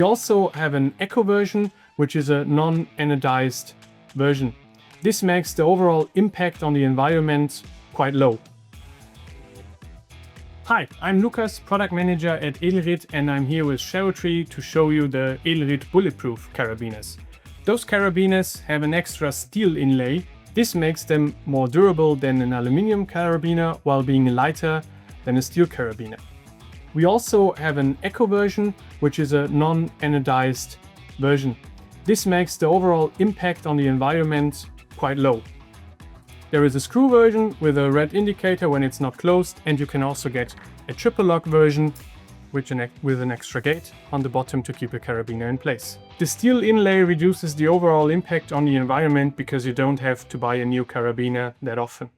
We also have an eco version, which is a non-anodized version. This makes the overall impact on the environment quite low. Hi, I'm Lucas, Product Manager at Edelrid, and I'm here with Tree to show you the Edelrid Bulletproof Carabiners. Those carabiners have an extra steel inlay. This makes them more durable than an aluminum carabiner while being lighter than a steel carabiner. We also have an eco version, which is a non-anodized version. This makes the overall impact on the environment quite low. There is a screw version with a red indicator when it's not closed, and you can also get a triple lock version with an extra gate on the bottom to keep a carabiner in place. The steel inlay reduces the overall impact on the environment because you don't have to buy a new carabiner that often.